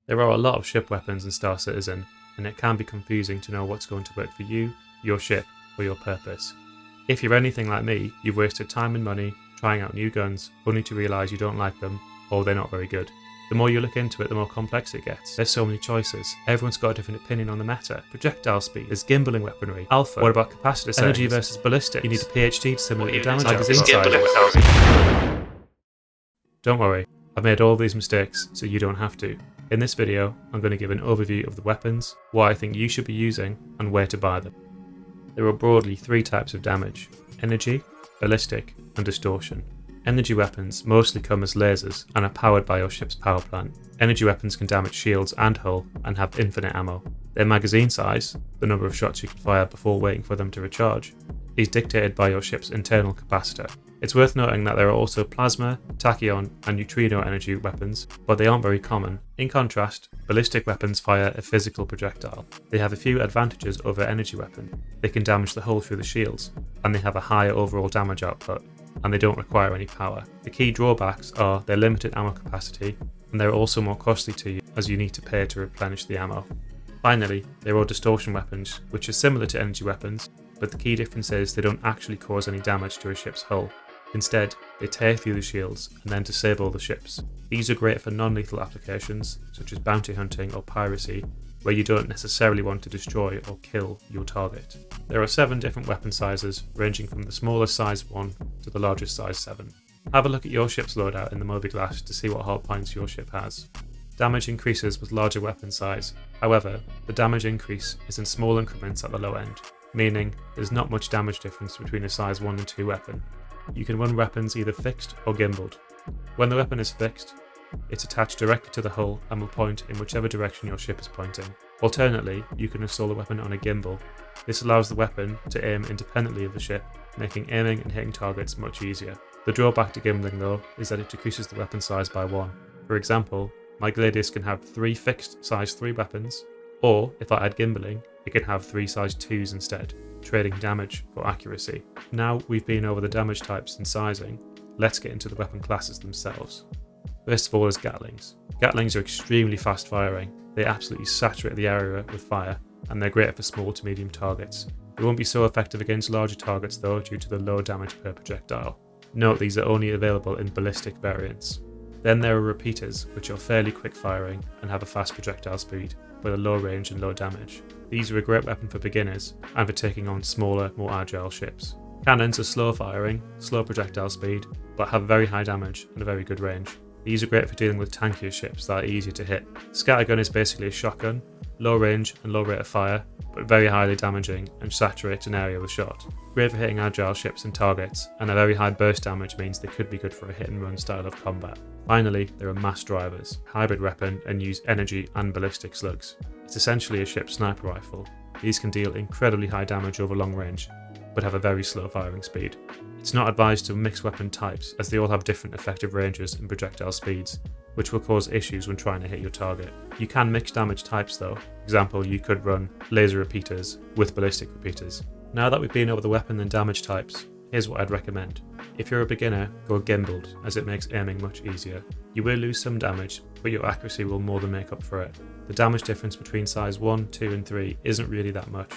There are a lot of ship weapons in Star Citizen, and it can be confusing to know what's going to work for you, your ship, or your purpose. If you're anything like me, you've wasted time and money trying out new guns only to realise you don't like them or they're not very good. The more you look into it, the more complex it gets. There's so many choices. Everyone's got a different opinion on the meta. Projectile speed, there's gimbaling weaponry, alpha, what about capacitor settings, energy versus ballistics, you need a PhD to simulate the damage magazine size. Don't worry, I've made all these mistakes so you don't have to. In this video, I'm going to give an overview of the weapons, what I think you should be using, and where to buy them. There are broadly 3 types of damage: energy, ballistic, and distortion. Energy weapons mostly come as lasers and are powered by your ship's power plant. Energy weapons can damage shields and hull and have infinite ammo. Their magazine size, the number of shots you can fire before waiting for them to recharge, is dictated by your ship's internal capacitor. It's worth noting that there are also plasma, tachyon, and neutrino energy weapons, but they aren't very common. In contrast, ballistic weapons fire a physical projectile. They have a few advantages over energy weapons. They can damage the hull through the shields, and they have a higher overall damage output, and they don't require any power. The key drawbacks are their limited ammo capacity, and they're also more costly to you as you need to pay to replenish the ammo. Finally, there are distortion weapons, which are similar to energy weapons, but the key difference is they don't actually cause any damage to a ship's hull. Instead, they tear through the shields and then disable the ships. These are great for non-lethal applications, such as bounty hunting or piracy, where you don't necessarily want to destroy or kill your target. There are 7 different weapon sizes, ranging from the smallest size 1 to the largest size 7. Have a look at your ship's loadout in the Mobiglass to see what hull points your ship has. Damage increases with larger weapon size, however, the damage increase is in small increments at the low end, meaning there's not much damage difference between a size 1 and 2 weapon. You can run weapons either fixed or gimbaled. When the weapon is fixed, it's attached directly to the hull and will point in whichever direction your ship is pointing. Alternately, you can install the weapon on a gimbal. This allows the weapon to aim independently of the ship, making aiming and hitting targets much easier. The drawback to gimbaling though is that it decreases the weapon size by 1. For example, my Gladius can have 3 fixed size 3 weapons, or if I add gimbaling, it can have 3 size 2s instead, trading damage for accuracy. Now we've been over the damage types and sizing, let's get into the weapon classes themselves. First of all is Gatlings. Gatlings are extremely fast firing. They absolutely saturate the area with fire, and they're great for small to medium targets. They won't be so effective against larger targets though due to the low damage per projectile. Note these are only available in ballistic variants. Then there are repeaters, which are fairly quick firing and have a fast projectile speed, but a low range and low damage. These are a great weapon for beginners and for taking on smaller, more agile ships. Cannons are slow firing, slow projectile speed, but have very high damage and a very good range. These are great for dealing with tankier ships that are easier to hit. Scattergun is basically a shotgun, low range and low rate of fire, but very highly damaging and saturates an area with shot. Great for hitting agile ships and targets, and a very high burst damage means they could be good for a hit and run style of combat. Finally, there are mass drivers, hybrid weapon and use energy and ballistic slugs. It's essentially a ship's sniper rifle. These can deal incredibly high damage over long range, but have a very slow firing speed. It's not advised to mix weapon types as they all have different effective ranges and projectile speeds, which will cause issues when trying to hit your target. You can mix damage types though. For example, you could run laser repeaters with ballistic repeaters. Now that we've been over the weapon and damage types, here's what I'd recommend. If you're a beginner, go gimbaled, as it makes aiming much easier. You will lose some damage, but your accuracy will more than make up for it. The damage difference between size 1, 2 and 3 isn't really that much,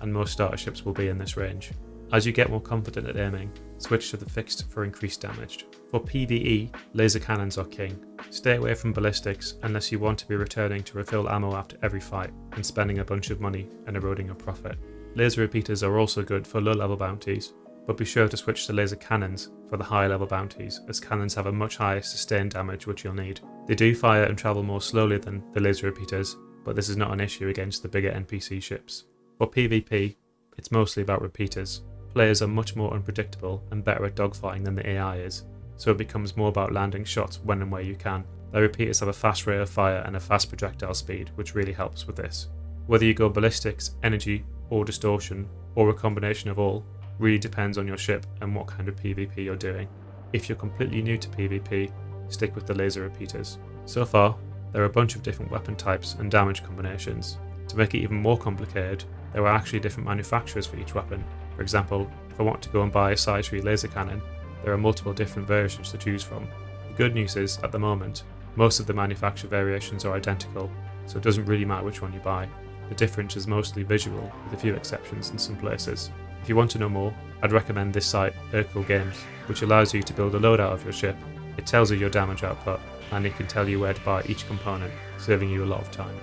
and most starter ships will be in this range. As you get more confident at aiming, switch to the fixed for increased damage. For PvE, laser cannons are king. Stay away from ballistics unless you want to be returning to refill ammo after every fight and spending a bunch of money and eroding your profit. Laser repeaters are also good for low level bounties, but be sure to switch to laser cannons for the high level bounties, as cannons have a much higher sustained damage which you'll need. They do fire and travel more slowly than the laser repeaters, but this is not an issue against the bigger NPC ships. For PvP, it's mostly about repeaters. Players are much more unpredictable and better at dogfighting than the AI is, so it becomes more about landing shots when and where you can. The repeaters have a fast rate of fire and a fast projectile speed, which really helps with this. Whether you go ballistics, energy, or distortion, or a combination of all, really depends on your ship and what kind of PvP you're doing. If you're completely new to PvP, stick with the laser repeaters. So far, there are a bunch of different weapon types and damage combinations. To make it even more complicated, there are actually different manufacturers for each weapon. For example, if I want to go and buy a size 3 laser cannon, there are multiple different versions to choose from. The good news is, at the moment, Most of the manufacturer variations are identical, so it doesn't really matter which one you buy. The difference is mostly visual, with a few exceptions in some places. If you want to know more, I'd recommend this site, Urkel Games, which allows you to build a loadout of your ship. It tells you your damage output, and it can tell you where to buy each component, saving you a lot of time.